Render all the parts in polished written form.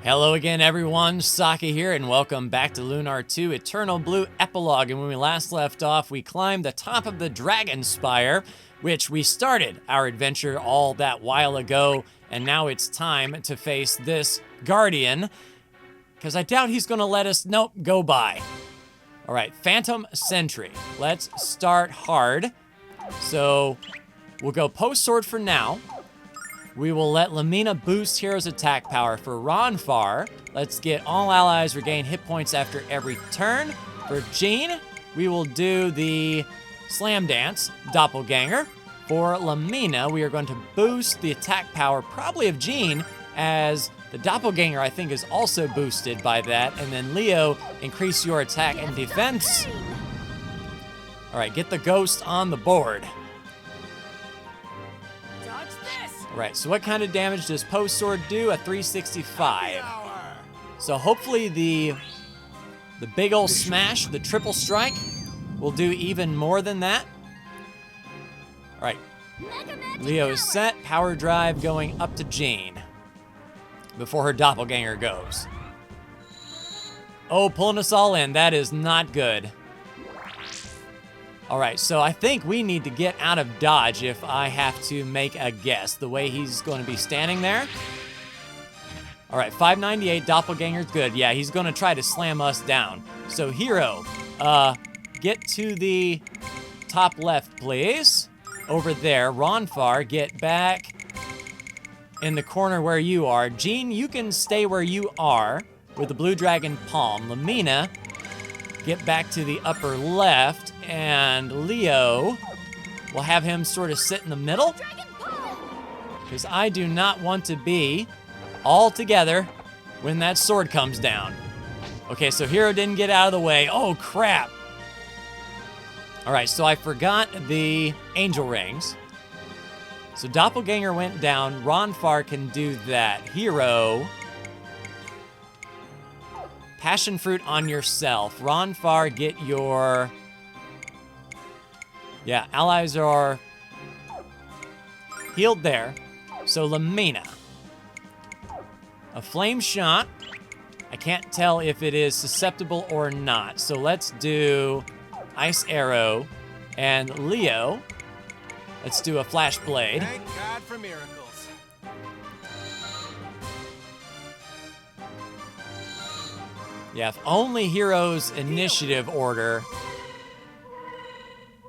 Hello again, everyone. Saki here, and welcome back to LUNAR 2 Eternal Blue Epilogue. And when we last left off, we climbed the top of the Dragon Spire, which we started our adventure all that while ago. And now it's time to face this Guardian, because I doubt he's going to let us, go by. All right, Phantom Sentry. Let's start hard. So we'll go Post Sword for now. We will let Lamina boost Hero's attack power. For Ronfar, let's get all allies regain hit points after every turn. For Jean, we will do the Slam Dance, Doppelganger. For Lamina, we are going to boost the attack power, probably of Jean, as the Doppelganger, I think, is also boosted by that. And then Leo, increase your attack and defense. All right, get the Ghost on the board. Right, so what kind of damage does Post Sword do? A 365. So hopefully the big ol' smash, the triple strike, will do even more than that. All right, Leo is set. Power drive going up to Jean before her doppelganger goes. Oh, pulling us all in. That is not good. All right, so I think we need to get out of dodge if I have to make a guess, the way he's going to be standing there. All right, 598, Doppelganger's good. Yeah, he's going to try to slam us down. So, Hero, get to the top left, please. Over there. Ronfar, get back in the corner where you are. Jean, you can stay where you are with the Blue Dragon Palm. Lamina, get back to the upper left. And Leo, we'll have him sort of sit in the middle, because I do not want to be all together when that sword comes down. Okay, so Hero didn't get out of the way. Oh, crap. All right, so I forgot the angel rings. So Doppelganger went down. Ronfar can do that. Hero, Passion Fruit on yourself. Ronfar, get your... Yeah, allies are healed there. So Lamina. A flame shot. I can't tell if it is susceptible or not. So let's do Ice Arrow. And Leo, let's do a Flash Blade. Thank God for miracles. Yeah, if only Hero's initiative order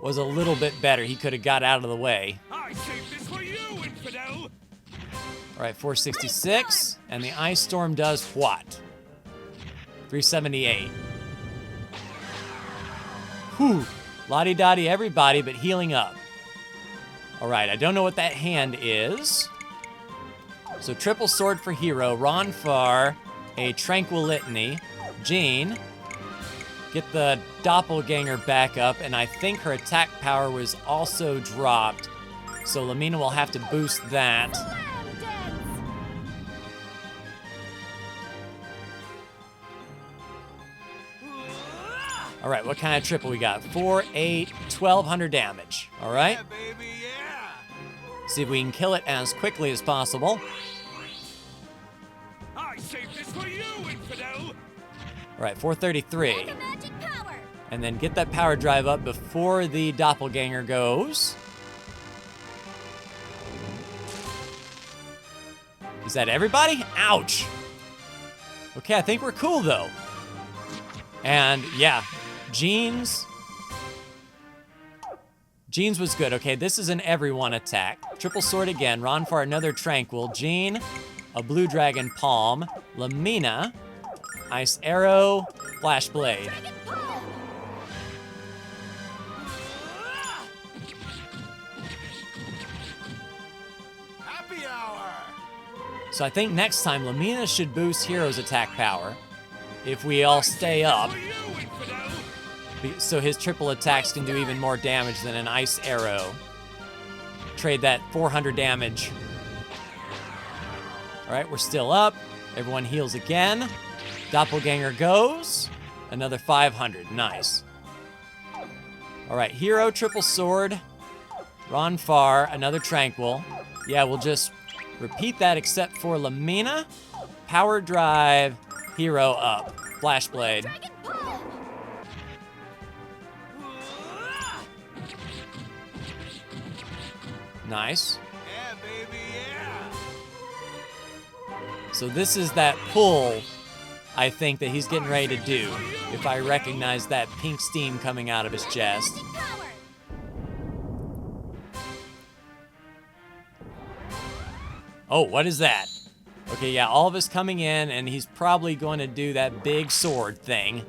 was a little bit better. He could have got out of the way. I saved this for you, infidel. All right, 466. And the Ice Storm does what? 378. Whew. Lottie-dottie everybody, but healing up. All right, I don't know what that hand is. So triple sword for Hero. Ronfar, a Tranquil Litany. Jean, get the Doppelganger back up, and I think her attack power was also dropped. So Lamina will have to boost that. All right, what kind of triple we got? 4, 8, 1200 damage. All right. Yeah, baby, yeah. See if we can kill it as quickly as possible. I saved this for you, infidel. All right, 433. And then get that power drive up before the Doppelganger goes. Is that everybody? Ouch. Okay, I think we're cool, though. And, yeah, Jean's was good. Okay, this is an everyone attack. Triple sword again. Ronfar, another Tranquil. Jean, a Blue Dragon Palm. Lamina, Ice Arrow, Flash Blade. Happy hour. So I think next time Lamina should boost Hero's attack power if we all stay up. For you, infidel. So his triple attacks can do even more damage than an Ice Arrow. Trade that 400 damage. All right, we're still up. Everyone heals again. Doppelganger goes. Another 500. Nice. All right, Hero, triple sword. Ronfar, another Tranquil. Yeah, we'll just repeat that except for Lamina. power drive Hero up. Flashblade. Dragon Ball! Nice. Yeah, baby, yeah. So this is that pull, I think, that he's getting ready to do. If I recognize that pink steam coming out of his chest. Magic power! Oh, what is that? Okay, yeah, all of us coming in, and he's probably going to do that big sword thing.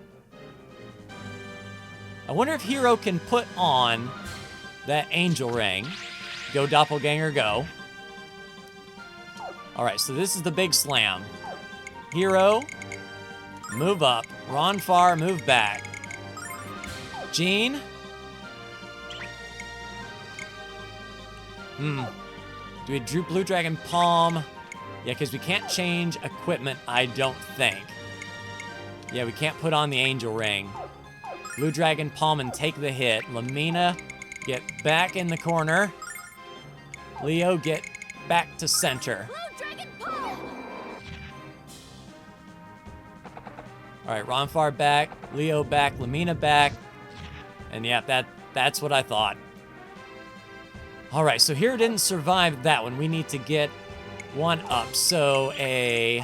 I wonder if Hero can put on that angel ring. Go, Doppelganger, go. All right, so this is the big slam. Hero, move up. Ronfar, move back. Jean. Do we do Blue Dragon Palm? Yeah, because we can't change equipment, I don't think. Yeah, we can't put on the angel ring. Blue Dragon Palm and take the hit. Lamina, get back in the corner. Leo, get back to center. Blue Dragon Ball! All right, Ronfar back, Leo back, Lamina back. And yeah, that's what I thought. All right, so Hero didn't survive that one. We need to get one up. So yeah,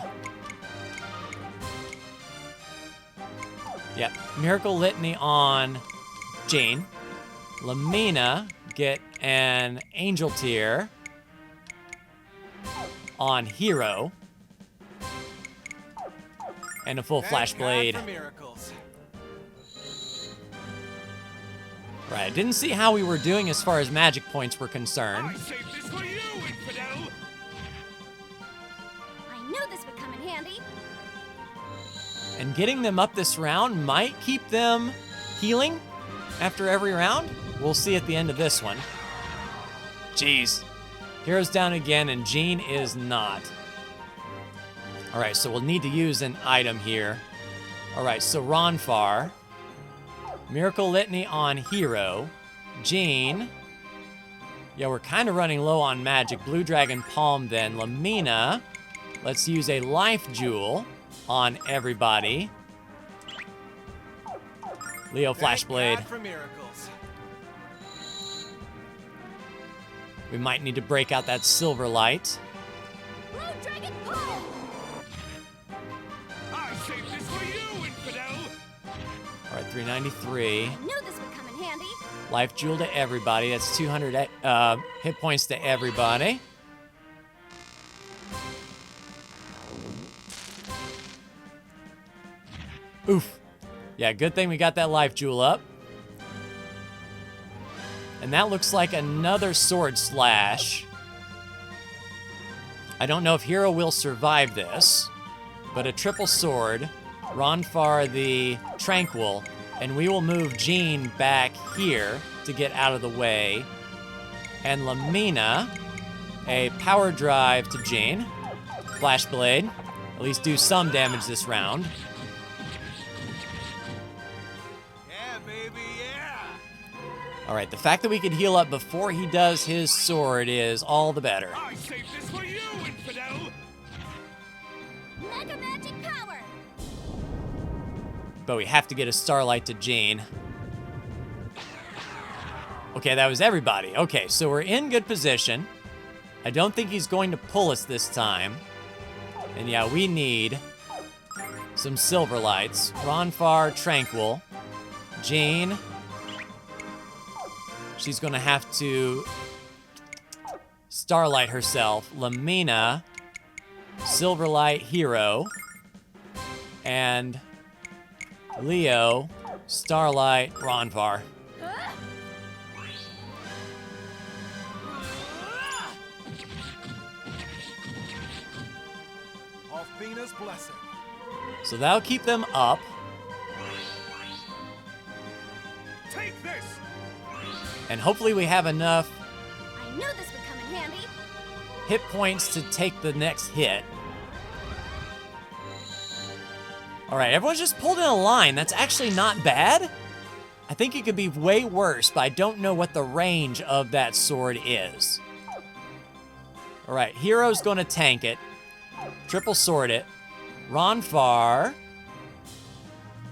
Miracle Litany on Jane. Lamina, get an Angel Tier on Hero. And a full Flash Blade. Miracles. Right, didn't see how we were doing as far as magic points were concerned. I saved this for you, infidel. I knew this would come in handy. And getting them up this round might keep them healing after every round. We'll see at the end of this one. Jeez. Hero's down again, and Jean is not. All right, so we'll need to use an item here. All right, so Ronfar. Miracle Litany on Hero. Jean. Yeah, we're kind of running low on magic. Blue Dragon Palm then. Lamina. Let's use a Life Jewel on everybody. Leo Flashblade. For miracles. We might need to break out that silver light. Blue Dragon Ball! I saved this for you, infidel. All right, 393. I knew this would come in handy. Life Jewel to everybody. That's 200 hit points to everybody. Oof. Yeah, good thing we got that Life Jewel up. And that looks like another Sword Slash. I don't know if Hero will survive this, but a triple sword, Ronfar the Tranquil, and we will move Jean back here to get out of the way. And Lamina, a power drive to Jean. Flashblade, at least do some damage this round. Yeah, baby, yeah. All right, the fact that we can heal up before he does his sword is all the better. I saved this for you, infidel. Mega Magic Power! But we have to get a Starlight to Jean. Okay, that was everybody. Okay, so we're in good position. I don't think he's going to pull us this time. And yeah, we need some silver lights. Ronfar, Tranquil. Jean. She's going to have to Starlight herself. Lamina. Silverlight, Hero. And Leo, Starlight, Ronfar. Alfina's blessing. So that'll keep them up. Take this. And hopefully we have enough I knew this would come in handy. hit points to take the next hit. All right, everyone's just pulled in a line. That's actually not bad. I think it could be way worse, but I don't know what the range of that sword is. All right, Hero's going to tank it. Triple sword it. Ronfar,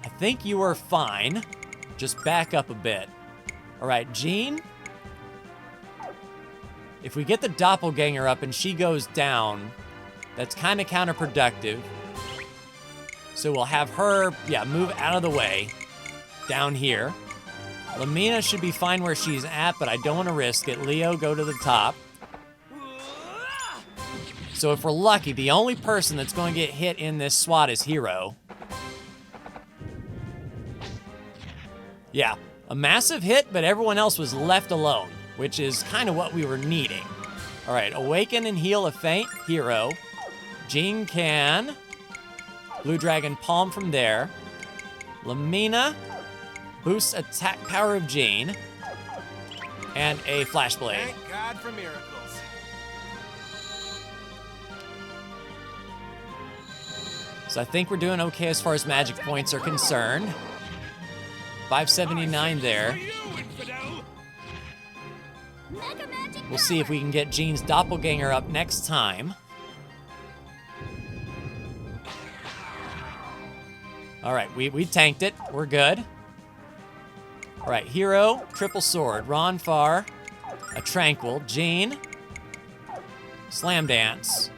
I think you are fine. Just back up a bit. All right, Jean. If we get the doppelganger up and she goes down, that's kind of counterproductive. So we'll have her, move out of the way. Down here. Lamina should be fine where she's at, but I don't want to risk it. Leo, go to the top. So if we're lucky, the only person that's going to get hit in this SWAT is Hero. Yeah, a massive hit, but everyone else was left alone, which is kind of what we were needing. All right, awaken and heal a faint Hero. Jean can. Blue Dragon Palm from there. Lamina boosts attack power of Jean. And a Flash Blade. Thank God for miracles. So I think we're doing okay as far as magic points are concerned. 579 there. Mega magic We'll see if we can get Jean's doppelganger up next time. All right, we tanked it. We're good. All right, Hero, triple sword. Ronfar, a tranquil. Jean, slam dance.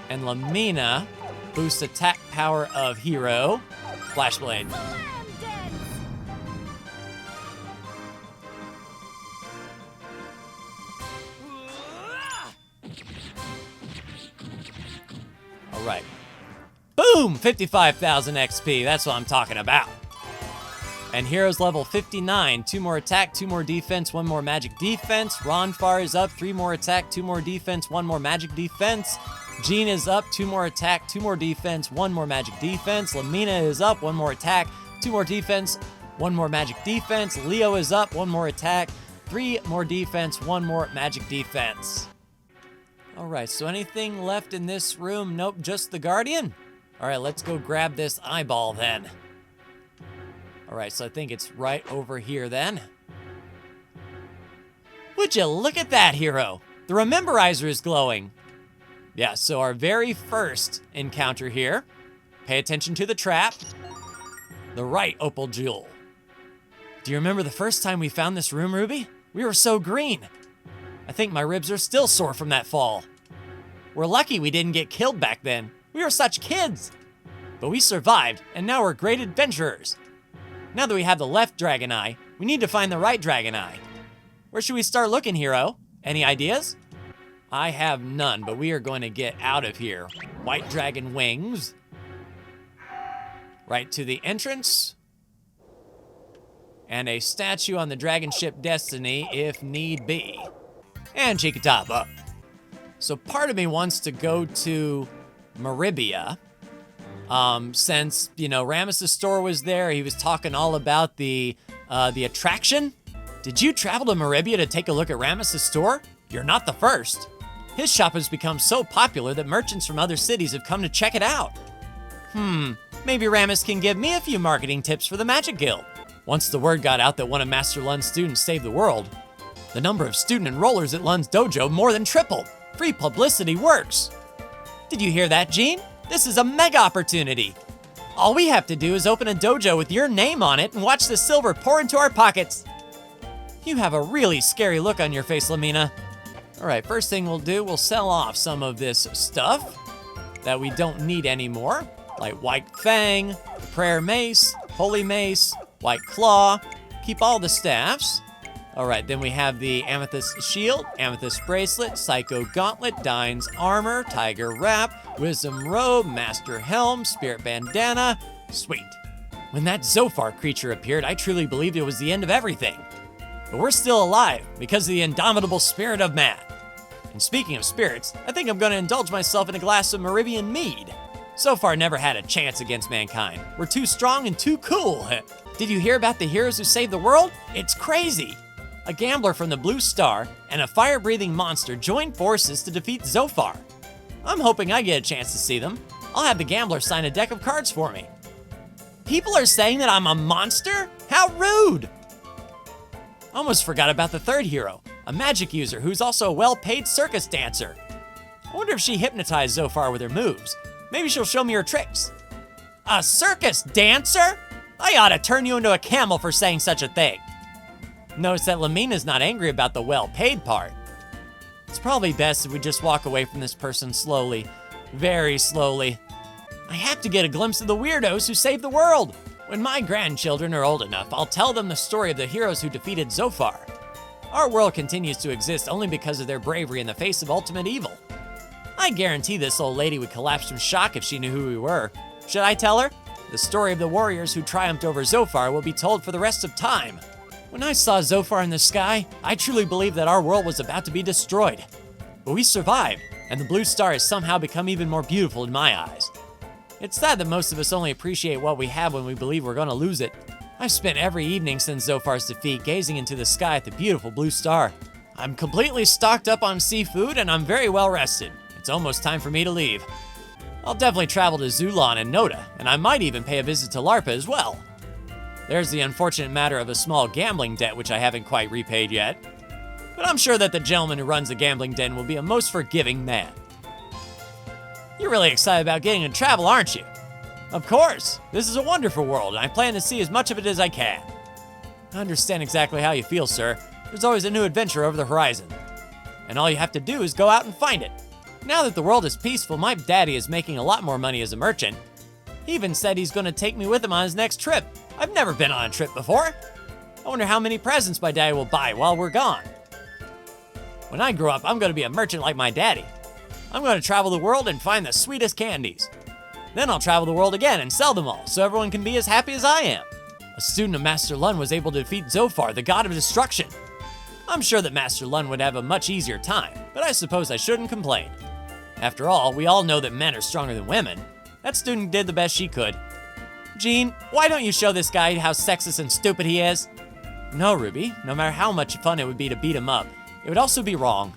And Lamina boosts attack power of Hero. Flash Blade. Slam dance. All right. Boom! 55,000 XP. That's what I'm talking about. And Hero's level 59. 2 more attack, 2 more defense, 1 more magic defense. Ronfar is up. 3 more attack, 2 more defense, 1 more magic defense. Jean is up. 2 more attack, 2 more defense, 1 more magic defense. Lamina is up. 1 more attack, 2 more defense, 1 more magic defense. Leo is up. 1 more attack, 3 more defense, 1 more magic defense. All right, so anything left in this room? Nope, just the Guardian. All right, let's go grab this eyeball then. All right, so I think it's right over here then. Would you look at that, Hero? The Rememberizer is glowing. Yeah, so our very first encounter here. Pay attention to the trap. The right opal jewel. Do you remember the first time we found this room, Ruby? We were so green. I think my ribs are still sore from that fall. We're lucky we didn't get killed back then. We were such kids. But we survived, and now we're great adventurers. Now that we have the left dragon eye, we need to find the right dragon eye. Where should we start looking, Hero? Any ideas? I have none, but we are going to get out of here. White dragon wings. Right to the entrance. And a statue on the dragon ship Destiny, if need be. And Chikatop up. So part of me wants to go to Meribia. Since, Rames's store was there, he was talking all about the attraction. Did you travel to Meribia to take a look at Rames's store? You're not the first. His shop has become so popular that merchants from other cities have come to check it out. Maybe Rames can give me a few marketing tips for the Magic Guild. Once the word got out that one of Master Lun's students saved the world, the number of student enrollers at Lun's dojo more than tripled. Free publicity works. Did you hear that, Jean? This is a mega opportunity. All we have to do is open a dojo with your name on it and watch the silver pour into our pockets. You have a really scary look on your face, Lamina. All right, first thing we'll do, we'll sell off some of this stuff that we don't need anymore, like White Fang, Prayer Mace, Holy Mace, White Claw. Keep all the staffs. All right, then we have the Amethyst Shield, Amethyst Bracelet, Psycho Gauntlet, Dine's Armor, Tiger Wrap, Wisdom Robe, Master Helm, Spirit Bandana. Sweet. When that Zophar creature appeared, I truly believed it was the end of everything. But we're still alive because of the indomitable spirit of Matt. And speaking of spirits, I think I'm going to indulge myself in a glass of Meridian mead. So far, never had a chance against mankind. We're too strong and too cool. Did you hear about the heroes who saved the world? It's crazy. A gambler from the Blue Star and a fire-breathing monster joined forces to defeat Zophar. I'm hoping I get a chance to see them. I'll have the gambler sign a deck of cards for me. People are saying that I'm a monster? How rude! Almost forgot about the third hero, a magic user who's also a well-paid circus dancer. I wonder if she hypnotized Zophar with her moves. Maybe she'll show me her tricks. A circus dancer? I ought to turn you into a camel for saying such a thing. Notice that Lamina's not angry about the well-paid part. It's probably best if we just walk away from this person slowly. Very slowly. I have to get a glimpse of the weirdos who saved the world. When my grandchildren are old enough, I'll tell them the story of the heroes who defeated Zophar. Our world continues to exist only because of their bravery in the face of ultimate evil. I guarantee this old lady would collapse from shock if she knew who we were. Should I tell her? The story of the warriors who triumphed over Zophar will be told for the rest of time. When I saw Zophar in the sky, I truly believed that our world was about to be destroyed. But we survived, and the blue star has somehow become even more beautiful in my eyes. It's sad that most of us only appreciate what we have when we believe we're going to lose it. I've spent every evening since Zophar's defeat gazing into the sky at the beautiful blue star. I'm completely stocked up on seafood and I'm very well rested. It's almost time for me to leave. I'll definitely travel to Zulon and Noda, and I might even pay a visit to Larpa as well. There's the unfortunate matter of a small gambling debt which I haven't quite repaid yet. But I'm sure that the gentleman who runs the gambling den will be a most forgiving man. You're really excited about getting to travel, aren't you? Of course. This is a wonderful world, and I plan to see as much of it as I can. I understand exactly how you feel, sir. There's always a new adventure over the horizon. And all you have to do is go out and find it. Now that the world is peaceful, my daddy is making a lot more money as a merchant. He even said he's going to take me with him on his next trip. I've never been on a trip before. I wonder how many presents my daddy will buy while we're gone. When I grow up, I'm going to be a merchant like my daddy. I'm going to travel the world and find the sweetest candies. Then I'll travel the world again and sell them all, so everyone can be as happy as I am. A student of Master Lun was able to defeat Zophar, the god of destruction. I'm sure that Master Lun would have a much easier time, but I suppose I shouldn't complain. After all, we all know that men are stronger than women. That student did the best she could. Jean, why don't you show this guy how sexist and stupid he is? No, Ruby, no matter how much fun it would be to beat him up, it would also be wrong.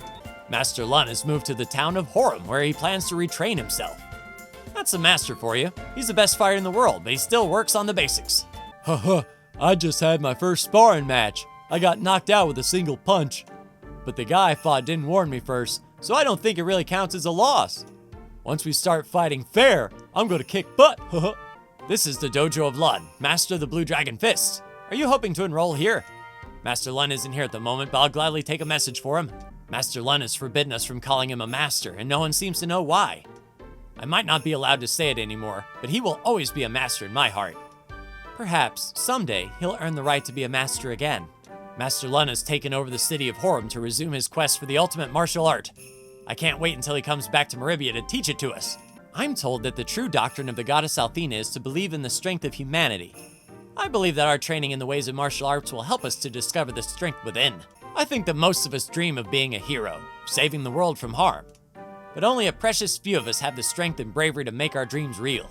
Master Lun has moved to the town of Horum, where he plans to retrain himself. That's a master for you. He's the best fighter in the world, but he still works on the basics. Haha, I just had my first sparring match. I got knocked out with a single punch. But the guy I fought didn't warn me first, so I don't think it really counts as a loss. Once we start fighting fair, I'm gonna kick butt. This is the Dojo of Lun, Master of the Blue Dragon Fist. Are you hoping to enroll here? Master Lun isn't here at the moment, but I'll gladly take a message for him. Master Lun has forbidden us from calling him a master, and no one seems to know why. I might not be allowed to say it anymore, but he will always be a master in my heart. Perhaps, someday, he'll earn the right to be a master again. Master Lun has taken over the city of Horum to resume his quest for the ultimate martial art. I can't wait until he comes back to Meribia to teach it to us. I'm told that the true doctrine of the goddess Althena is to believe in the strength of humanity. I believe that our training in the ways of martial arts will help us to discover the strength within. I think that most of us dream of being a hero, saving the world from harm. But only a precious few of us have the strength and bravery to make our dreams real.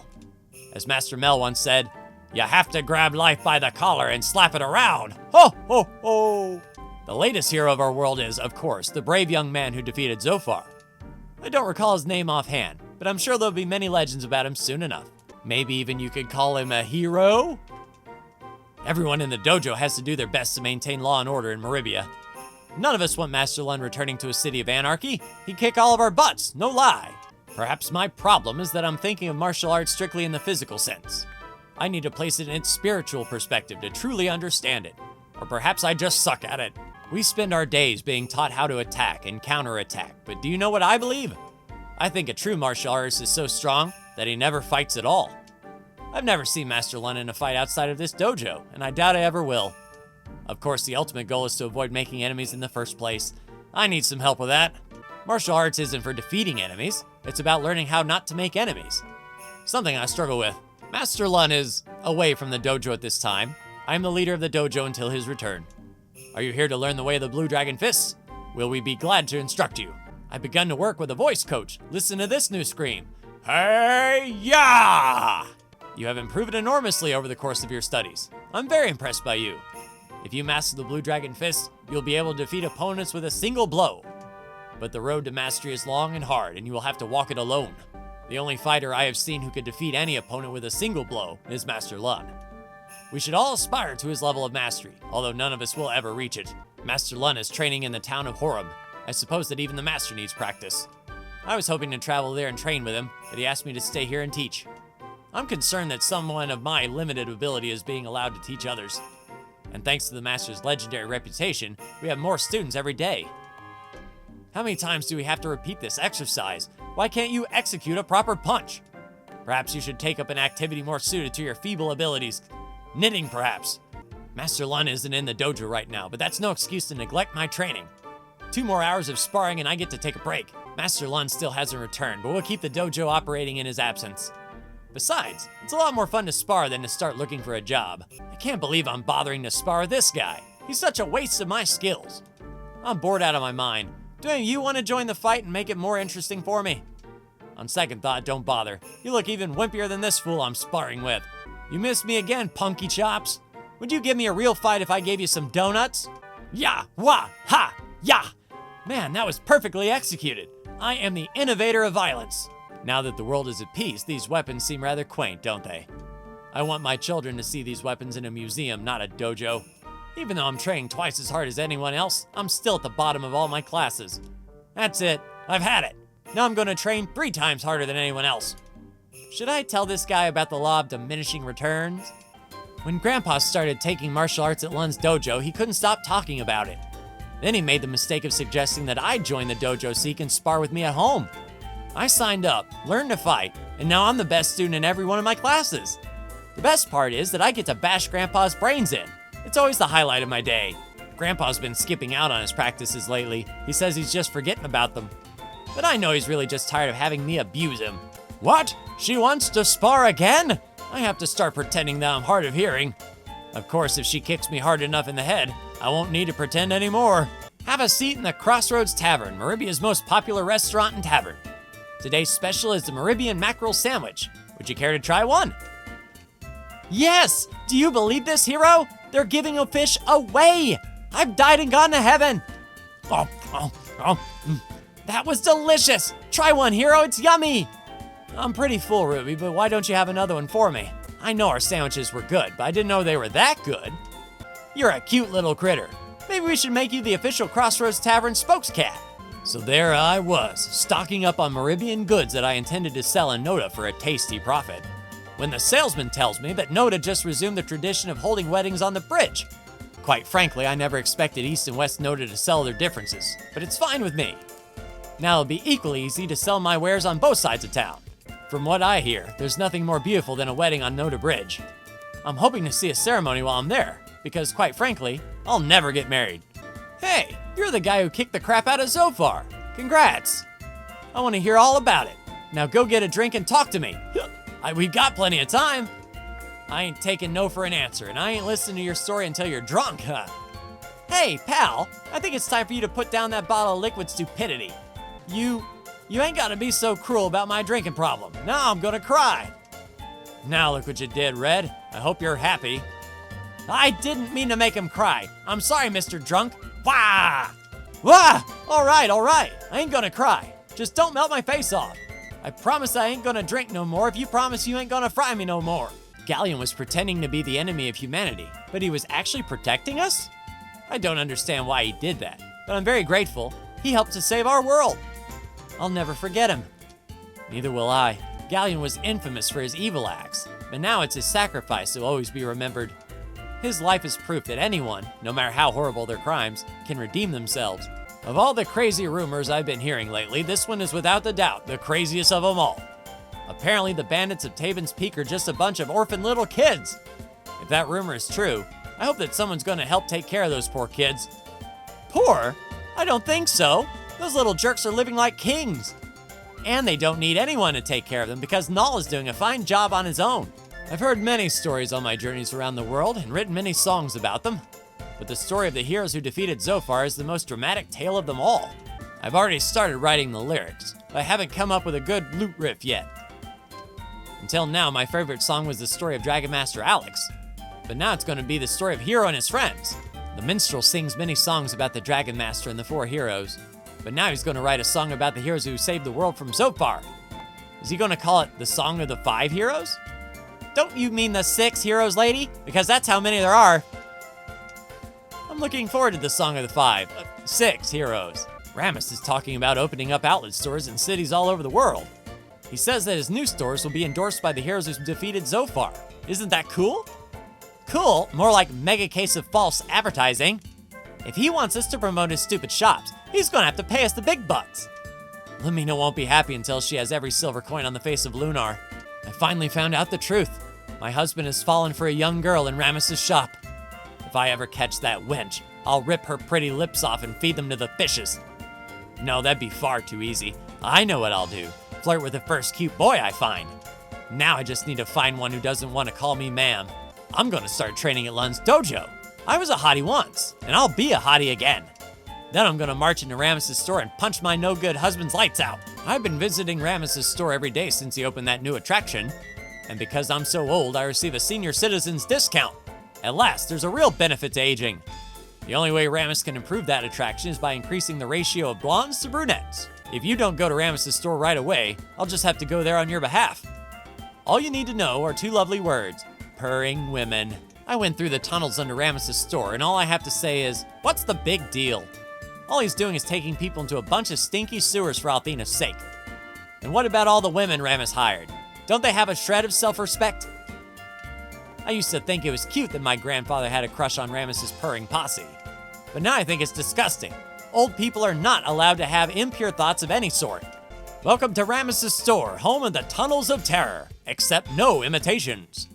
As Master Mel once said, you have to grab life by the collar and slap it around. Ho, ho, ho! The latest hero of our world is, of course, the brave young man who defeated Zophar. I don't recall his name offhand, but I'm sure there'll be many legends about him soon enough. Maybe even you could call him a hero? Everyone in the dojo has to do their best to maintain law and order in Meribia. None of us want Master Lun returning to a city of anarchy. He'd kick all of our butts, no lie. Perhaps my problem is that I'm thinking of martial arts strictly in the physical sense. I need to place it in its spiritual perspective to truly understand it. Or perhaps I just suck at it. We spend our days being taught how to attack and counterattack, but do you know what I believe? I think a true martial artist is so strong that he never fights at all. I've never seen Master Lun in a fight outside of this dojo, and I doubt I ever will. Of course, the ultimate goal is to avoid making enemies in the first place. I need some help with that. Martial arts isn't for defeating enemies, it's about learning how not to make enemies. Something I struggle with. Master Lun is away from the dojo at this time. I am the leader of the dojo until his return. Are you here to learn the way of the Blue Dragon Fists? Will we be glad to instruct you? I've begun to work with a voice coach. Listen to this new scream. Hey-ya! You have improved enormously over the course of your studies. I'm very impressed by you. If you master the Blue Dragon Fist, you'll be able to defeat opponents with a single blow. But the road to mastery is long and hard, and you will have to walk it alone. The only fighter I have seen who could defeat any opponent with a single blow is Master Lun. We should all aspire to his level of mastery, although none of us will ever reach it. Master Lun is training in the town of Horum. I suppose that even the master needs practice. I was hoping to travel there and train with him, but he asked me to stay here and teach. I'm concerned that someone of my limited ability is being allowed to teach others. And thanks to the Master's legendary reputation, we have more students every day. How many times do we have to repeat this exercise? Why can't you execute a proper punch? Perhaps you should take up an activity more suited to your feeble abilities. Knitting, perhaps. Master Lun isn't in the dojo right now, but that's no excuse to neglect my training. 2 more hours of sparring and I get to take a break. Master Lun still hasn't returned, but we'll keep the dojo operating in his absence. Besides, it's a lot more fun to spar than to start looking for a job. I can't believe I'm bothering to spar with this guy. He's such a waste of my skills. I'm bored out of my mind. Do any of you want to join the fight and make it more interesting for me? On second thought, don't bother. You look even wimpier than this fool I'm sparring with. You missed me again, punky chops. Would you give me a real fight if I gave you some donuts? Ya, wah, ha, ya. Man, that was perfectly executed. I am the innovator of violence. Now that the world is at peace, these weapons seem rather quaint, don't they? I want my children to see these weapons in a museum, not a dojo. Even though I'm training twice as hard as anyone else, I'm still at the bottom of all my classes. That's it. I've had it. Now I'm going to train 3 times harder than anyone else. Should I tell this guy about the law of diminishing returns? When Grandpa started taking martial arts at Lun's dojo, he couldn't stop talking about it. Then he made the mistake of suggesting that I join the dojo so he can spar with me at home. I signed up, learned to fight, and now I'm the best student in every one of my classes. The best part is that I get to bash Grandpa's brains in. It's always the highlight of my day. Grandpa's been skipping out on his practices lately. He says he's just forgetting about them. But I know he's really just tired of having me abuse him. What? She wants to spar again? I have to start pretending that I'm hard of hearing. Of course, if she kicks me hard enough in the head, I won't need to pretend anymore. Have a seat in the Crossroads Tavern, Meribia's most popular restaurant and tavern. Today's special is the Meribian mackerel sandwich. Would you care to try one? Yes! Do you believe this, hero? They're giving a fish away! I've died and gone to heaven! That was delicious! Try one, hero, it's yummy! I'm pretty full, Ruby, but why don't you have another one for me? I know our sandwiches were good, but I didn't know they were that good. You're a cute little critter. Maybe we should make you the official Crossroads Tavern spokescat. So there I was, stocking up on Meribian goods that I intended to sell in Noda for a tasty profit, when the salesman tells me that Noda just resumed the tradition of holding weddings on the bridge. Quite frankly, I never expected East and West Noda to sell their differences, but it's fine with me. Now it'll be equally easy to sell my wares on both sides of town. From what I hear, there's nothing more beautiful than a wedding on Noda Bridge. I'm hoping to see a ceremony while I'm there, because quite frankly, I'll never get married. Hey, you're the guy who kicked the crap out of Zofar. Congrats. I want to hear all about it. Now go get a drink and talk to me. We've got plenty of time. I ain't taking no for an answer, and I ain't listening to your story until you're drunk, huh? Hey, pal, I think it's time for you to put down that bottle of liquid stupidity. You ain't gotta be so cruel about my drinking problem. Now I'm gonna cry. Now look what you did, Red. I hope you're happy. I didn't mean to make him cry. I'm sorry, Mr. Drunk. Wah! Wah! All right. I ain't gonna cry. Just don't melt my face off. I promise I ain't gonna drink no more if you promise you ain't gonna fry me no more. Galleon was pretending to be the enemy of humanity, but he was actually protecting us? I don't understand why he did that, but I'm very grateful. He helped to save our world. I'll never forget him. Neither will I. Galleon was infamous for his evil acts, but now it's his sacrifice that will always be remembered. His life is proof that anyone, no matter how horrible their crimes, can redeem themselves. Of all the crazy rumors I've been hearing lately, this one is without a doubt the craziest of them all. Apparently the bandits of Taven's Peak are just a bunch of orphan little kids. If that rumor is true, I hope that someone's going to help take care of those poor kids. Poor? I don't think so. Those little jerks are living like kings. And they don't need anyone to take care of them because Null is doing a fine job on his own. I've heard many stories on my journeys around the world and written many songs about them. But the story of the heroes who defeated Zofar is the most dramatic tale of them all. I've already started writing the lyrics, but I haven't come up with a good lute riff yet. Until now, my favorite song was the story of Dragon Master Alex. But now it's going to be the story of Hero and his friends. The minstrel sings many songs about the Dragon Master and the 4 heroes. But now he's going to write a song about the heroes who saved the world from Zofar. Is he going to call it the Song of the 5 Heroes? Don't you mean the 6 heroes, lady? Because that's how many there are. I'm looking forward to the Song of the 6 heroes. Ramus is talking about opening up outlet stores in cities all over the world. He says that his new stores will be endorsed by the heroes who defeated Zophar. Isn't that cool? Cool, more like mega case of false advertising. If he wants us to promote his stupid shops, he's gonna have to pay us the big bucks. Lumina won't be happy until she has every silver coin on the face of Lunar. I finally found out the truth. My husband has fallen for a young girl in Ramus's shop. If I ever catch that wench, I'll rip her pretty lips off and feed them to the fishes. No, that'd be far too easy. I know what I'll do. Flirt with the first cute boy I find. Now I just need to find one who doesn't want to call me ma'am. I'm gonna start training at Lun's dojo. I was a hottie once, and I'll be a hottie again. Then I'm gonna march into Ramus's store and punch my no-good husband's lights out. I've been visiting Ramus's store every day since he opened that new attraction. And because I'm so old, I receive a senior citizen's discount. At last, there's a real benefit to aging. The only way Ramus can improve that attraction is by increasing the ratio of blondes to brunettes. If you don't go to Ramus's store right away, I'll just have to go there on your behalf. All you need to know are two lovely words: purring women. I went through the tunnels under Ramus's store, and all I have to say is, what's the big deal? All he's doing is taking people into a bunch of stinky sewers for Althena's sake. And what about all the women Ramus hired? Don't they have a shred of self-respect? I used to think it was cute that my grandfather had a crush on Ramus's purring posse. But now I think it's disgusting. Old people are not allowed to have impure thoughts of any sort. Welcome to Ramus's store, home of the Tunnels of Terror. Accept no imitations.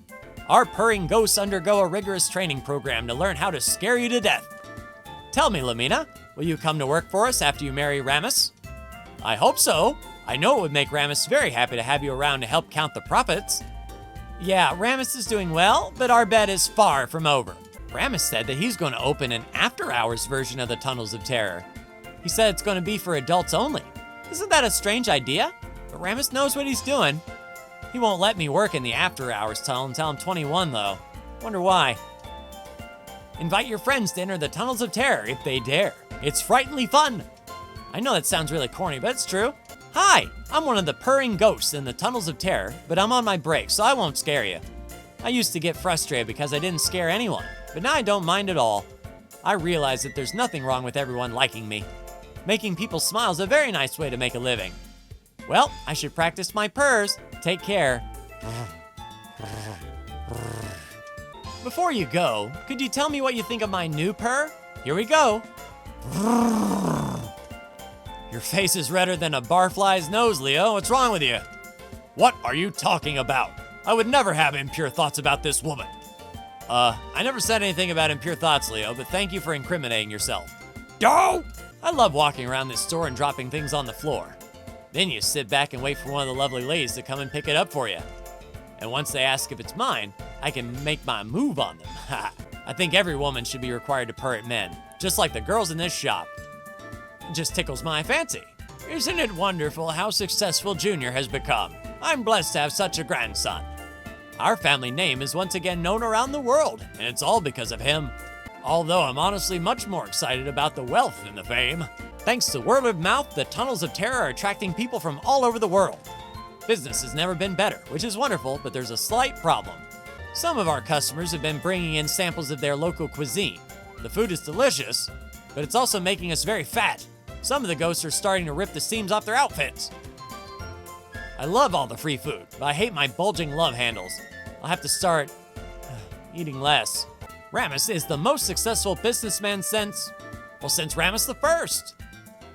Our purring ghosts undergo a rigorous training program to learn how to scare you to death. Tell me, Lumina, will you come to work for us after you marry Ramus? I hope so. I know it would make Ramus very happy to have you around to help count the profits. Yeah, Ramus is doing well, but our bet is far from over. Ramus said that he's going to open an after-hours version of the Tunnels of Terror. He said it's going to be for adults only. Isn't that a strange idea? But Ramus knows what he's doing. He won't let me work in the after-hours tunnel until I'm 21, though. Wonder why. Invite your friends to enter the Tunnels of Terror if they dare. It's frighteningly fun. I know that sounds really corny, but it's true. Hi, I'm one of the purring ghosts in the Tunnels of Terror, but I'm on my break, so I won't scare you. I used to get frustrated because I didn't scare anyone, but now I don't mind at all. I realize that there's nothing wrong with everyone liking me. Making people smile is a very nice way to make a living. Well, I should practice my purrs. Take care. Before you go, could you tell me what you think of my new purr? Here we go. Your face is redder than a barfly's nose, Leo. What's wrong with you? What are you talking about? I would never have impure thoughts about this woman. I never said anything about impure thoughts, Leo, but thank you for incriminating yourself. Go! I love walking around this store and dropping things on the floor. Then you sit back and wait for one of the lovely ladies to come and pick it up for you. And once they ask if it's mine, I can make my move on them. I think every woman should be required to purr at men, just like the girls in this shop. It just tickles my fancy. Isn't it wonderful how successful Junior has become? I'm blessed to have such a grandson. Our family name is once again known around the world, and it's all because of him. Although I'm honestly much more excited about the wealth than the fame. Thanks to word of mouth, the Tunnels of Terror are attracting people from all over the world. Business has never been better, which is wonderful, but there's a slight problem. Some of our customers have been bringing in samples of their local cuisine. The food is delicious, but it's also making us very fat. Some of the ghosts are starting to rip the seams off their outfits. I love all the free food, but I hate my bulging love handles. I'll have to start eating less. Ramus is the most successful businessman since Ramus the First.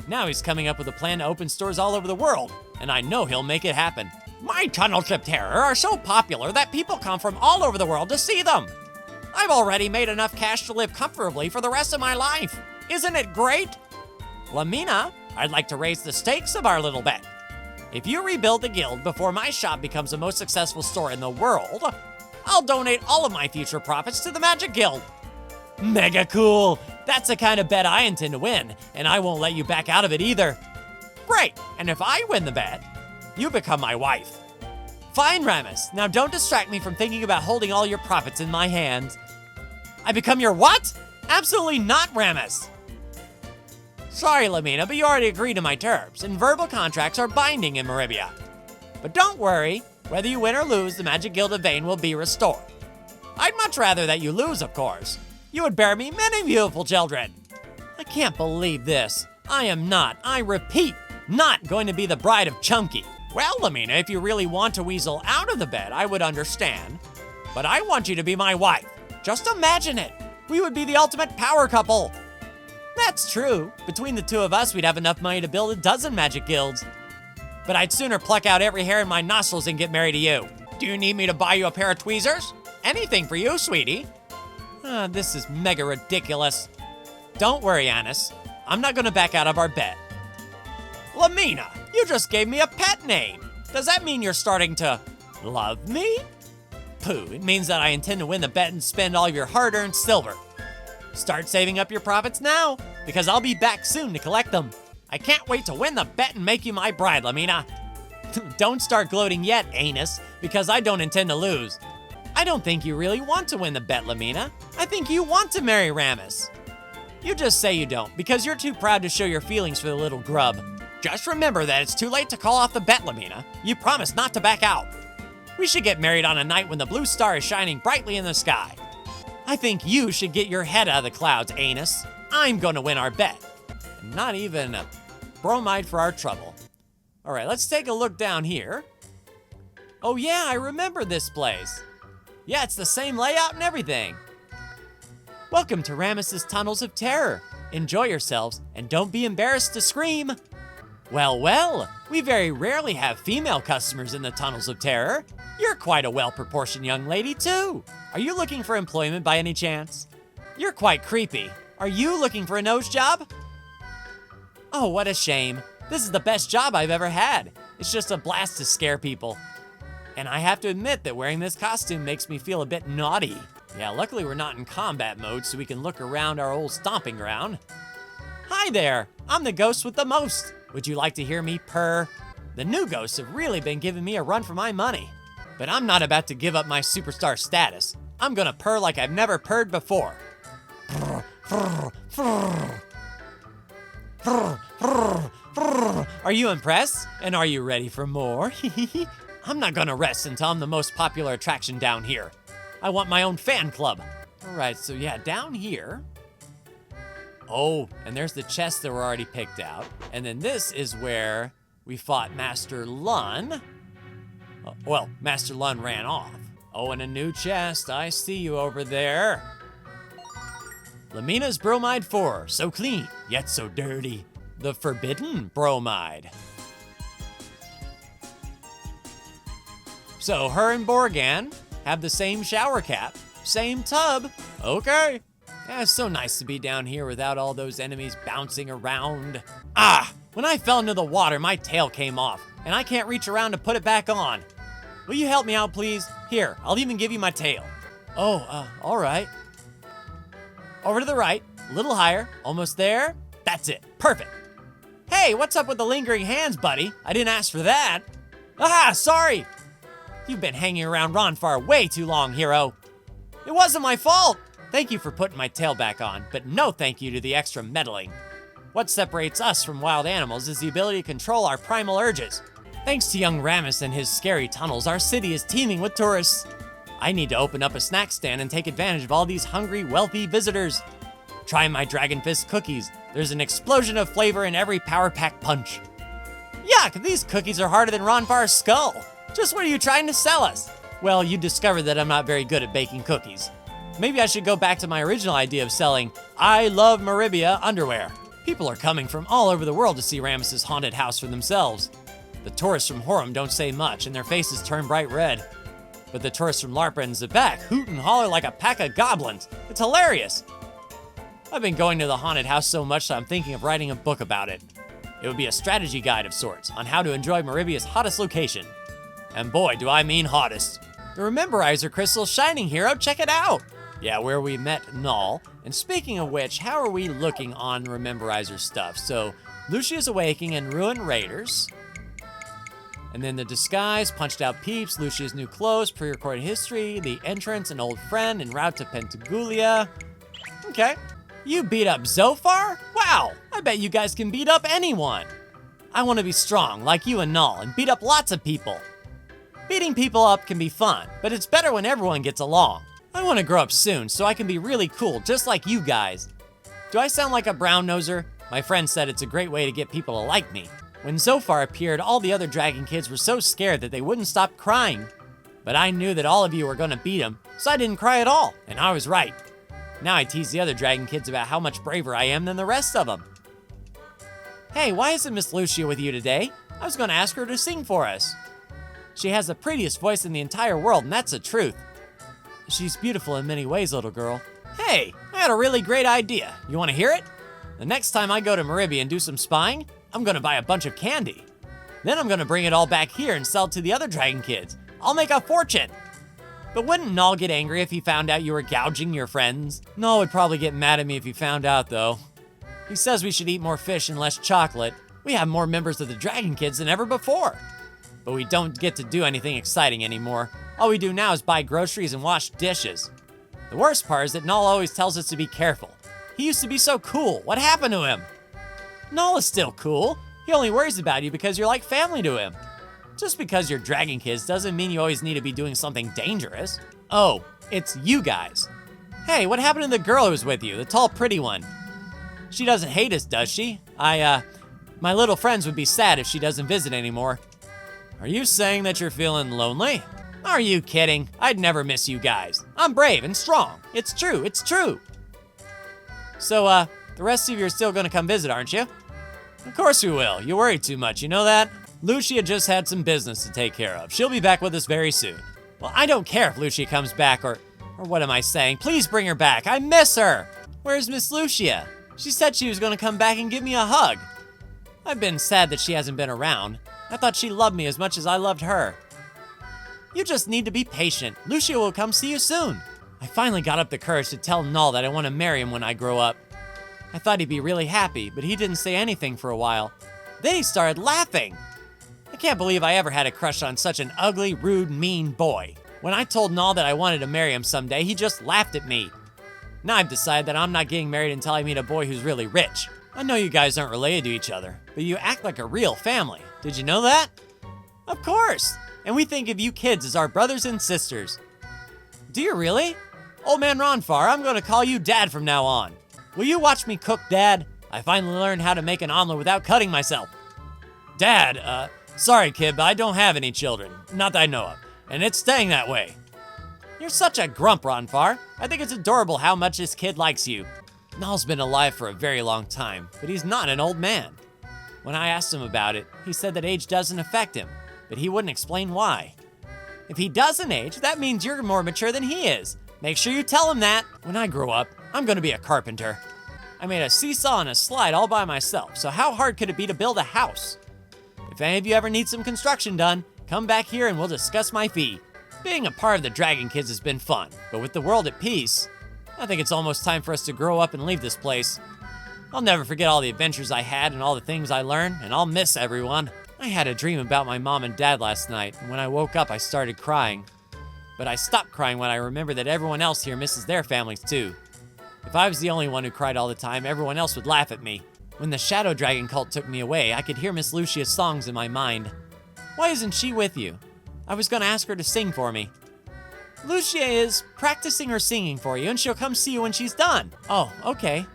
Now he's coming up with a plan to open stores all over the world, and I know he'll make it happen. My Tunnels of Terror are so popular that people come from all over the world to see them. I've already made enough cash to live comfortably for the rest of my life. Isn't it great? Lamina, I'd like to raise the stakes of our little bet. If you rebuild the guild before my shop becomes the most successful store in the world, I'll donate all of my future profits to the Magic Guild. Mega cool! That's the kind of bet I intend to win, and I won't let you back out of it either. Great, and if I win the bet, you become my wife. Fine, Ramus. Now don't distract me from thinking about holding all your profits in my hands. I become your what? Absolutely not, Ramus. Sorry, Lamina, but you already agreed to my terms, and verbal contracts are binding in Meribia. But don't worry, whether you win or lose, the Magic Guild of Vane will be restored. I'd much rather that you lose, of course. You would bear me many beautiful children. I can't believe this. I am not, I repeat, not going to be the bride of Chunky. Well, Lamina, if you really want to weasel out of the bed, I would understand. But I want you to be my wife. Just imagine it. We would be the ultimate power couple. That's true. Between the two of us, we'd have enough money to build a dozen magic guilds. But I'd sooner pluck out every hair in my nostrils than get married to you. Do you need me to buy you a pair of tweezers? Anything for you, sweetie. This is mega ridiculous. Don't worry, Anis. I'm not gonna back out of our bet. Lamina, you just gave me a pet name. Does that mean you're starting to love me? Pooh, it means that I intend to win the bet and spend all your hard-earned silver. Start saving up your profits now, because I'll be back soon to collect them. I can't wait to win the bet and make you my bride, Lamina. Don't start gloating yet, Anus, because I don't intend to lose. I don't think you really want to win the bet, Lamina. I think you want to marry Ramus. You just say you don't, because you're too proud to show your feelings for the little grub. Just remember that it's too late to call off the bet, Lamina. You promised not to back out. We should get married on a night when the blue star is shining brightly in the sky. I think you should get your head out of the clouds, Anus. I'm gonna win our bet. Not even a bromide for our trouble. All right, let's take a look down here. Oh yeah, I remember this place. Yeah, it's the same layout and everything. Welcome to Ramus's Tunnels of Terror. Enjoy yourselves and don't be embarrassed to scream. Well, well, we very rarely have female customers in the Tunnels of Terror. You're quite a well-proportioned young lady, too. Are you looking for employment by any chance? You're quite creepy. Are you looking for a nose job? Oh, what a shame. This is the best job I've ever had. It's just a blast to scare people. And I have to admit that wearing this costume makes me feel a bit naughty. Yeah, luckily we're not in combat mode, so we can look around our old stomping ground. Hi there, I'm the ghost with the most. Would you like to hear me purr? The new ghosts have really been giving me a run for my money. But I'm not about to give up my superstar status. I'm gonna purr like I've never purred before. Are you impressed? And are you ready for more? I'm not gonna rest until I'm the most popular attraction down here. I want my own fan club. All right, so yeah, down here. Oh, and there's the chests that were already picked out. And then this is where we fought Master Lun. Well, Master Lun ran off. Oh, and a new chest. I see you over there. Lamina's Bromide 4. So clean, yet so dirty. The Forbidden Bromide. So her and Borgan have the same shower cap, same tub. Okay. Yeah, it's so nice to be down here without all those enemies bouncing around. Ah, when I fell into the water, my tail came off, and I can't reach around to put it back on. Will you help me out, please? Here, I'll even give you my tail. Oh, all right. Over to the right, a little higher, almost there. That's it, perfect. Hey, what's up with the lingering hands, buddy? I didn't ask for that. Aha, sorry. You've been hanging around Ronfar way too long, hero. It wasn't my fault. Thank you for putting my tail back on, but no thank you to the extra meddling. What separates us from wild animals is the ability to control our primal urges. Thanks to young Ramus and his scary tunnels, our city is teeming with tourists. I need to open up a snack stand and take advantage of all these hungry, wealthy visitors. Try my Dragon Fist cookies. There's an explosion of flavor in every Power Pack punch. Yuck, these cookies are harder than Ronfar's skull. Just what are you trying to sell us? Well, you discovered that I'm not very good at baking cookies. Maybe I should go back to my original idea of selling I Love Maribia underwear. People are coming from all over the world to see Ramus's haunted house for themselves. The tourists from Horum don't say much, and their faces turn bright red. But the tourists from Larpa and Zabak hoot and holler like a pack of goblins. It's hilarious. I've been going to the haunted house so much that I'm thinking of writing a book about it. It would be a strategy guide of sorts on how to enjoy Maribia's hottest location. And boy, do I mean hottest. The Rememberizer Crystal's shining, hero, check it out. Yeah, where we met Null. And speaking of which, how are we looking on Rememberizer stuff? So, Lucia's Awakening and Ruin Raiders. And then the Disguise, Punched Out Peeps, Lucia's New Clothes, Pre-Recorded History, The Entrance, An Old Friend, En Route to Pentagulia. Okay. You beat up Zophar? Wow, I bet you guys can beat up anyone. I want to be strong, like you and Null, and beat up lots of people. Beating people up can be fun, but it's better when everyone gets along. I want to grow up soon so I can be really cool, just like you guys. Do I sound like a brown noser? My friend said it's a great way to get people to like me. When Zophar appeared, all the other dragon kids were so scared that they wouldn't stop crying. But I knew that all of you were gonna beat him, so I didn't cry at all, and I was right. Now I tease the other dragon kids about how much braver I am than the rest of them. Hey, why isn't Miss Lucia with you today? I was gonna ask her to sing for us. She has the prettiest voice in the entire world, and that's the truth. She's beautiful in many ways, little girl. Hey, I had a really great idea. You wanna hear it? The next time I go to Maribia and do some spying, I'm gonna buy a bunch of candy. Then I'm gonna bring it all back here and sell it to the other dragon kids. I'll make a fortune. But wouldn't Null get angry if he found out you were gouging your friends? Null would probably get mad at me if he found out, though. He says we should eat more fish and less chocolate. We have more members of the Dragon Kids than ever before. But we don't get to do anything exciting anymore. All we do now is buy groceries and wash dishes. The worst part is that Null always tells us to be careful. He used to be so cool. What happened to him? Null is still cool. He only worries about you because you're like family to him. Just because you're Dragon Kids doesn't mean you always need to be doing something dangerous. Oh, it's you guys. Hey, what happened to the girl who was with you, the tall, pretty one? She doesn't hate us, does she? My little friends would be sad if she doesn't visit anymore. Are you saying that you're feeling lonely? Are you kidding? I'd never miss you guys. I'm brave and strong. It's true, it's true. So, the rest of you are still gonna come visit, aren't you? Of course we will. You worry too much, you know that? Lucia just had some business to take care of. She'll be back with us very soon. Well, I don't care if Lucia comes back or what am I saying? Please bring her back. I miss her. Where's Miss Lucia? She said she was gonna come back and give me a hug. I've been sad that she hasn't been around. I thought she loved me as much as I loved her. You just need to be patient. Lucia will come see you soon. I finally got up the courage to tell Null that I want to marry him when I grow up. I thought he'd be really happy, but he didn't say anything for a while. Then he started laughing. I can't believe I ever had a crush on such an ugly, rude, mean boy. When I told Null that I wanted to marry him someday, he just laughed at me. Now I've decided that I'm not getting married until I meet a boy who's really rich. I know you guys aren't related to each other, but you act like a real family. Did you know that? Of course! And we think of you kids as our brothers and sisters. Do you really? Old man Ronfar, I'm gonna call you Dad from now on. Will you watch me cook, Dad? I finally learned how to make an omelet without cutting myself. Dad, sorry kid, but I don't have any children. Not that I know of. And it's staying that way. You're such a grump, Ronfar. I think it's adorable how much this kid likes you. Null's been alive for a very long time, but he's not an old man. When I asked him about it, he said that age doesn't affect him, but he wouldn't explain why. If he doesn't age, that means you're more mature than he is. Make sure you tell him that. When I grow up, I'm gonna be a carpenter. I made a seesaw and a slide all by myself, so how hard could it be to build a house? If any of you ever need some construction done, come back here and we'll discuss my fee. Being a part of the Dragon Kids has been fun, but with the world at peace, I think it's almost time for us to grow up and leave this place. I'll never forget all the adventures I had and all the things I learned, and I'll miss everyone. I had a dream about my mom and dad last night, and when I woke up, I started crying. But I stopped crying when I remembered that everyone else here misses their families too. If I was the only one who cried all the time, everyone else would laugh at me. When the Shadow Dragon cult took me away, I could hear Miss Lucia's songs in my mind. Why isn't she with you? I was gonna ask her to sing for me. Lucia is practicing her singing for you, and she'll come see you when she's done. Oh, okay.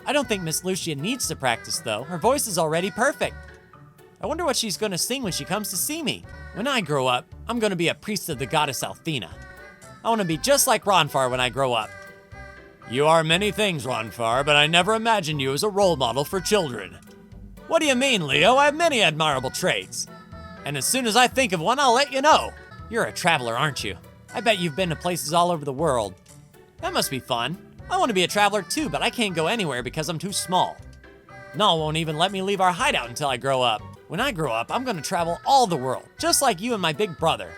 I don't think Miss Lucia needs to practice, though. Her voice is already perfect. I wonder what she's gonna sing when she comes to see me. When I grow up, I'm gonna be a priest of the goddess Althena. I wanna be just like Ronfar when I grow up. You are many things, Ronfar, but I never imagined you as a role model for children. What do you mean, Leo? I have many admirable traits. And as soon as I think of one, I'll let you know. You're a traveler, aren't you? I bet you've been to places all over the world. That must be fun. I want to be a traveler too, but I can't go anywhere because I'm too small. Null won't even let me leave our hideout until I grow up. When I grow up, I'm gonna travel all the world, just like you and my big brother.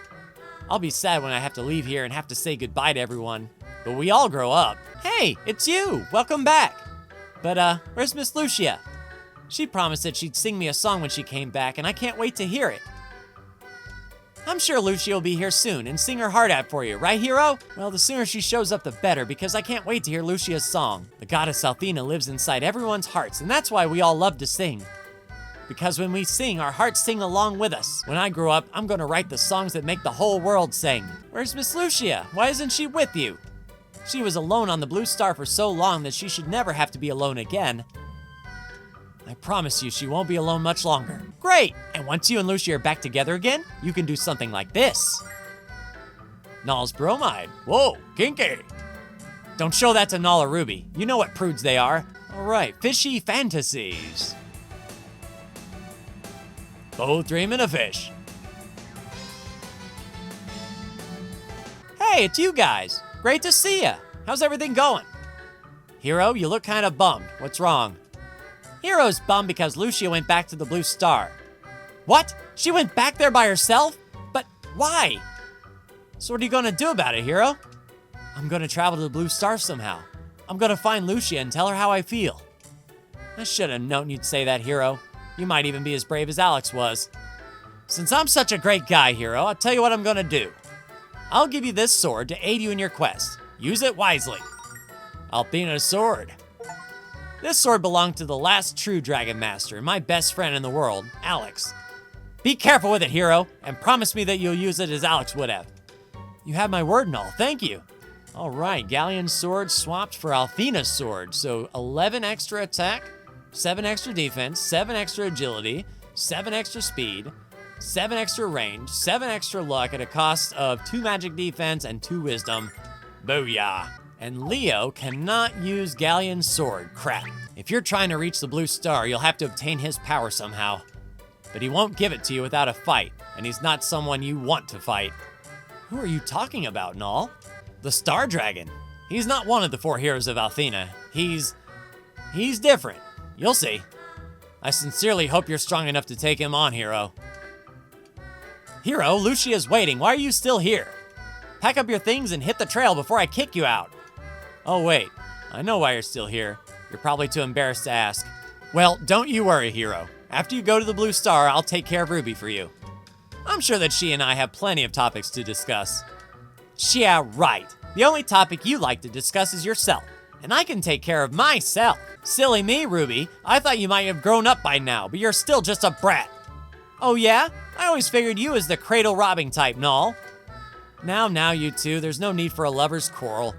I'll be sad when I have to leave here and have to say goodbye to everyone. But we all grow up. Hey, it's you! Welcome back! But, where's Miss Lucia? She promised that she'd sing me a song when she came back, and I can't wait to hear it. I'm sure Lucia will be here soon and sing her heart out for you, right, hero? Well, the sooner she shows up, the better, because I can't wait to hear Lucia's song. The goddess Althena lives inside everyone's hearts, and that's why we all love to sing. Because when we sing, our hearts sing along with us. When I grow up, I'm gonna write the songs that make the whole world sing. Where's Miss Lucia? Why isn't she with you? She was alone on the Blue Star for so long that she should never have to be alone again. I promise you she won't be alone much longer. Great! And once you and Lucia are back together again, you can do something like this. Null's bromide. Whoa, kinky. Don't show that to Null or Ruby. You know what prudes they are. All right, fishy fantasies. Both dreaming of fish. Hey, it's you guys. Great to see ya. How's everything going? Hero, you look kind of bummed. What's wrong? Hero's bummed because Lucia went back to the Blue Star. What? She went back there by herself? But why? So what are you gonna do about it, Hero? I'm gonna travel to the Blue Star somehow. I'm gonna find Lucia and tell her how I feel. I should have known you'd say that, Hero. You might even be as brave as Alex was. Since I'm such a great guy, Hero, I'll tell you what I'm gonna do. I'll give you this sword to aid you in your quest. Use it wisely. Althena's sword. This sword belonged to the last true Dragon Master and my best friend in the world, Alex. Be careful with it, Hero, and promise me that you'll use it as Alex would have. You have my word, Null. Thank you. All right, Galleon's sword swapped for Althena's sword. So 11 extra attack, 7 extra defense, 7 extra agility, 7 extra speed, 7 extra range, 7 extra luck at a cost of 2 magic defense and 2 wisdom. Booyah. And Leo cannot use Galleon's sword. Crap. If you're trying to reach the Blue Star, you'll have to obtain his power somehow. But he won't give it to you without a fight, and he's not someone you want to fight. Who are you talking about, Null? The Star Dragon. He's not one of the 4 heroes of Althena. He's different. You'll see. I sincerely hope you're strong enough to take him on, Hero. Hero, Lucia's waiting. Why are you still here? Pack up your things and hit the trail before I kick you out. Oh, wait. I know why you're still here. You're probably too embarrassed to ask. Well, don't you worry, Hero. After you go to the Blue Star, I'll take care of Ruby for you. I'm sure that she and I have plenty of topics to discuss. Yeah, right. The only topic you like to discuss is yourself, and I can take care of myself. Silly me, Ruby. I thought you might have grown up by now, but you're still just a brat. Oh yeah? I always figured you as the cradle-robbing type, Null. Now, you two, there's no need for a lover's quarrel.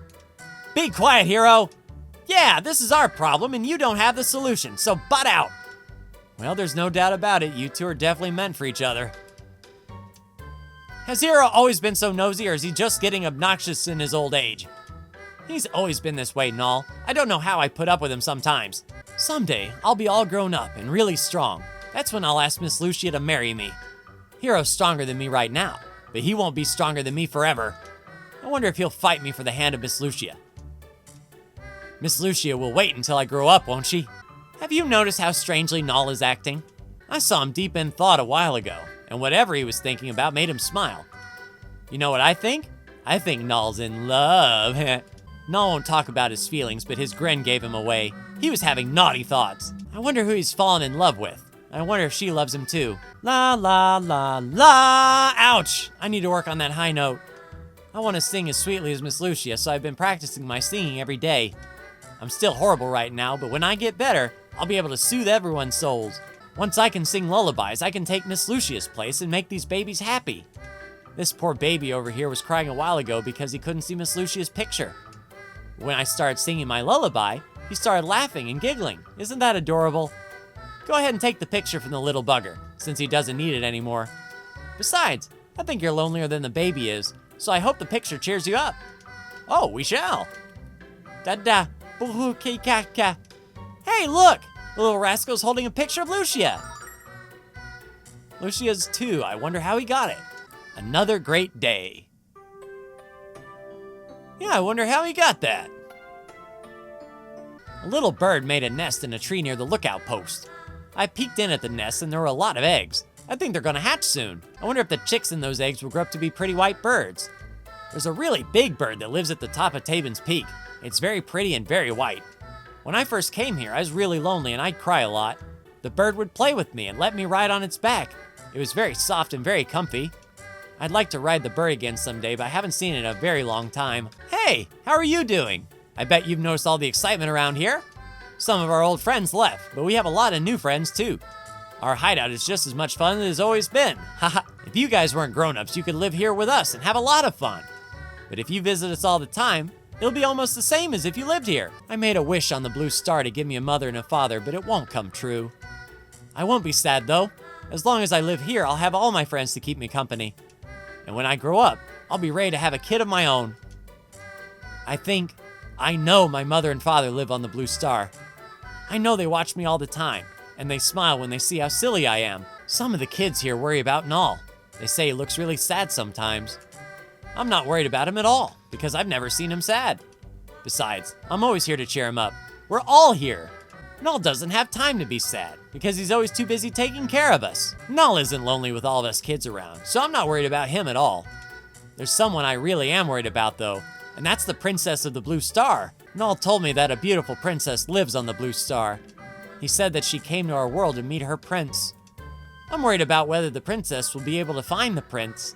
Be quiet, Hero. Yeah, this is our problem, and you don't have the solution, so butt out. Well, there's no doubt about it. You two are definitely meant for each other. Has Hero always been so nosy, or is he just getting obnoxious in his old age? He's always been this way, Null. I don't know how I put up with him sometimes. Someday, I'll be all grown up and really strong. That's when I'll ask Miss Lucia to marry me. Hero's stronger than me right now, but he won't be stronger than me forever. I wonder if he'll fight me for the hand of Miss Lucia. Miss Lucia will wait until I grow up, won't she? Have you noticed how strangely Null is acting? I saw him deep in thought a while ago, and whatever he was thinking about made him smile. You know what I think? I think Null's in love. Null won't talk about his feelings, but his grin gave him away. He was having naughty thoughts. I wonder who he's fallen in love with. I wonder if she loves him too. La la la la! Ouch! I need to work on that high note. I want to sing as sweetly as Miss Lucia, so I've been practicing my singing every day. I'm still horrible right now, but when I get better, I'll be able to soothe everyone's souls. Once I can sing lullabies, I can take Miss Lucia's place and make these babies happy. This poor baby over here was crying a while ago because he couldn't see Miss Lucia's picture. When I started singing my lullaby, he started laughing and giggling. Isn't that adorable? Go ahead and take the picture from the little bugger, since he doesn't need it anymore. Besides, I think you're lonelier than the baby is, so I hope the picture cheers you up. Oh, we shall. Da-da, boo-hoo-ki-ka-ka. Hey, look! The little rascal's holding a picture of Lucia. Lucia's too. I wonder how he got it. Another great day. Yeah, I wonder how he got that. A little bird made a nest in a tree near the lookout post. I peeked in at the nest and there were a lot of eggs. I think they're gonna hatch soon. I wonder if the chicks in those eggs will grow up to be pretty white birds. There's a really big bird that lives at the top of Tabin's Peak. It's very pretty and very white. When I first came here, I was really lonely and I'd cry a lot. The bird would play with me and let me ride on its back. It was very soft and very comfy. I'd like to ride the bird again someday, but I haven't seen it in a very long time. Hey, how are you doing? I bet you've noticed all the excitement around here. Some of our old friends left, but we have a lot of new friends too. Our hideout is just as much fun as it's always been. Haha, if you guys weren't grown-ups, you could live here with us and have a lot of fun. But if you visit us all the time, It'll be almost the same as if you lived here. I made a wish on the blue star to give me a mother and a father, but it won't come true. I won't be sad though. As long as I live here, I'll have all my friends to keep me company. And when I grow up, I'll be ready to have a kid of my own. I know my mother and father live on the blue star. I know they watch me all the time, and they smile when they see how silly I am. Some of the kids here worry about Null. They say he looks really sad sometimes. I'm not worried about him at all, because I've never seen him sad. Besides, I'm always here to cheer him up. We're all here. Null doesn't have time to be sad, because he's always too busy taking care of us. Null isn't lonely with all of us kids around, so I'm not worried about him at all. There's someone I really am worried about though, and that's the princess of the blue star. Null told me that a beautiful princess lives on the blue star. He said that she came to our world to meet her prince. I'm worried about whether the princess will be able to find the prince.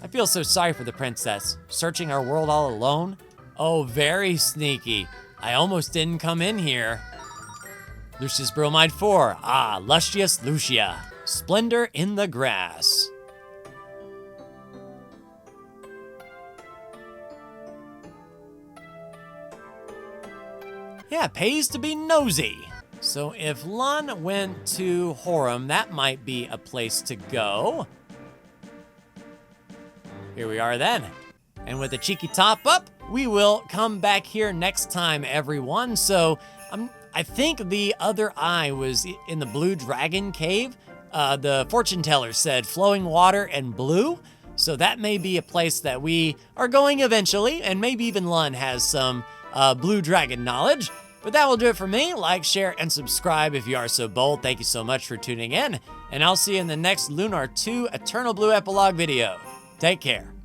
I feel so sorry for the princess, searching our world all alone. Oh, very sneaky. I almost didn't come in here. Lucius Bromide 4. Ah, Lustious Lucia. Splendor in the grass. Yeah, pays to be nosy. So if Lun went to Horum, that might be a place to go. Here we are then. And with a cheeky top up, we will come back here next time, everyone. So I think the other eye was in the Blue Dragon Cave. The fortune teller said flowing water and blue. So that may be a place that we are going eventually, and maybe even Lun has some Blue Dragon knowledge. But that will do it for me. Like, share, and subscribe if you are so bold. Thank you so much for tuning in, and I'll see you in the next Lunar 2 Eternal Blue Epilogue video. Take care.